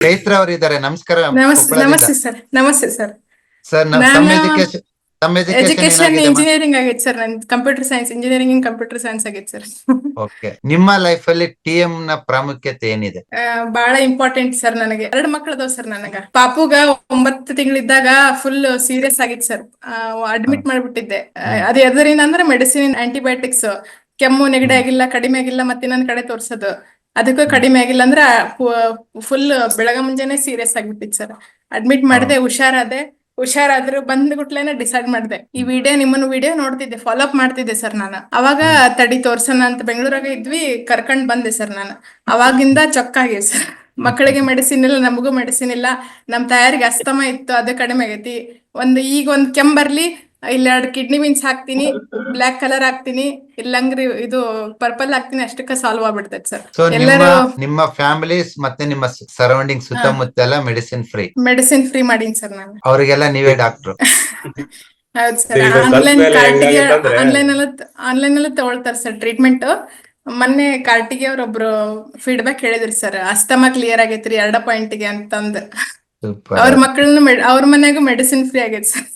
ಚೈತ್ರ ಅವರು ಇದ್ದಾರೆ. ನಮಸ್ಕಾರ. ಕೊಪ್ಪಳದಿಂದ. ನಮಸ್ತೆ ಸರ್. ನಮಸ್ತೆ ಸರ್. ಸರ್ ನಾನು ತಮ್ಮ ಎಜುಕೇಶನ್ ಎಜುಕೇಶನ್ ಏನಾಗಿದೆ? ಇಂಜಿನಿಯರಿಂಗ್ ಆಗೈತೆ ಸರ್. ನನ್ computer science engineering in computer science ಆಗೈತೆ ಸರ್. ಓಕೆ. ನಿಮ್ಮ ಲೈಫ್ ಅಲ್ಲಿ ಟಿಎಂ ನ ಪ್ರಾಮುಖ್ಯತೆ ಏನಿದೆ? ಬಹಳ ಇಂಪಾರ್ಟೆಂಟ್ ಸರ್. ನನಗೆ 2 ಮಕ್ಳು ಅದಾವ ಸರ್. ನನಗ ಪಾಪುಗ 9 ತಿಂಗಳಿದ್ದಾಗ ಫುಲ್ ಸೀರಿಯಸ್ ಆಗಿತ್ತು ಸರ್. ಅಡ್ಮಿಟ್ ಮಾಡ್ಬಿಟ್ಟಿದ್ದೆ. ಅದು ಎದರಿಂದ ಅಂದ್ರೆ ಮೆಡಿಸಿನ್, ಆಂಟಿಬಯೋಟಿಕ್ಸ್. ಕೆಮ್ಮು ನೆಗಡಿ ಆಗಿಲ್ಲ, ಕಡಿಮೆ ಆಗಿಲ್ಲ, ಮತ್ತೆ ಇನ್ನೊಂದ್ ಕಡೆ ತೋರ್ಸೋದು. ಅದಕ್ಕೂ ಕಡಿಮೆ ಆಗಿಲ್ಲ ಅಂದ್ರ ಫುಲ್ ಬೆಳಗ ಮುಂಜಾನೆ ಸೀರಿಯಸ್ ಆಗ್ಬಿಟ್ಟಿತ್ತು ಸರ್. ಅಡ್ಮಿಟ್ ಮಾಡಿದೆ, ಹುಷಾರಾದ್ರು ಬಂದ್ ಗುಟ್ಲೇನೆ ಡಿಸೈಡ್ ಮಾಡಿದೆ ಈ ನಿಮ್ಮನ್ನು ವಿಡಿಯೋ ನೋಡ್ತಿದ್ದೆ, ಫಾಲೋ ಅಪ್ ಮಾಡ್ತಿದ್ದೆ ಸರ್. ನಾನು ಅವಾಗ ತಡಿ ತೋರ್ಸೋಣ ಅಂತ ಬೆಂಗಳೂರಾಗ ಇದ್ವಿ, ಕರ್ಕೊಂಡ್ ಬಂದೆ ಸರ್. ನಾನು ಅವಾಗಿಂದ ಚೊಕ್ಕಾಗಿ ಸರ್. ಮಕ್ಕಳಿಗೆ ಮೆಡಿಸಿನ್ ಇಲ್ಲ, ನಮಗೂ ಮೆಡಿಸಿನ್ ಇಲ್ಲ. ನಮ್ ತಯಾರಿಗೆ ಅಸ್ತಮ ಇತ್ತು, ಅದು ಕಡಿಮೆ ಆಗೈತಿ. ಈಗ ಒಂದ್ ಕೆಮ್ಮು ಬರ್ಲಿ, ಇಲ್ಲ 2 ಕಿಡ್ನಿ ಬೀನ್ಸ್ ಹಾಕ್ತೀನಿ, ಬ್ಲಾಕ್ ಕಲರ್ ಹಾಕ್ತೀನಿ, ಇಲ್ಲಂಗ್ರಿ ಇದು ಪರ್ಪಲ್ ಹಾಕ್ತೀನಿ, ಅಷ್ಟಕ್ಕ ಸಾಲ್ವ್ ಆಗ್ಬಿಡ್ತೈತೆ ಸರ್. ಸೊ ಎಲ್ಲರೂ ನಿಮ್ಮ ಫ್ಯಾಮಿಲೀಸ್ ಮತ್ತೆ ನಿಮ್ಮ ಸರೌಂಡಿಂಗ್ ಸುತ್ತಮುತ್ತ ಎಲ್ಲ ಮೆಡಿಸಿನ್ ಫ್ರೀ ಮಾಡೀನಿ ಸರ್ ನಾನು. ಅವರಿಗೆಲ್ಲ ನೀವೇ ಡಾಕ್ಟ್ರು? ಹೌದು ಸರ್. ಆನ್ಲೈನ್ ಎಲ್ಲ ತಗೊಳ್ತಾರೆ ಸರ್ ಟ್ರೀಟ್ಮೆಂಟ್. ಮೊನ್ನೆ ಕಾರ್ಟಿಗೆ ಅವ್ರೊಬ್ರು ಫೀಡ್ಬ್ಯಾಕ್ ಹೇಳಿದ್ರಿ ಸರ್, ಅಸ್ತಮಾ ಕ್ಲಿಯರ್ ಆಗೈತ್ರಿ 2 ಪಾಯಿಂಟ್ಗೆ ಅಂತಂದ್. ಅವ್ರ ಮಕ್ಕಳನ್ನ ಅವ್ರ ಮನ್ಯಾಗ ಮೆಡಿಸಿನ್ ಫ್ರೀ ಆಗೈತೆ ಸರ್.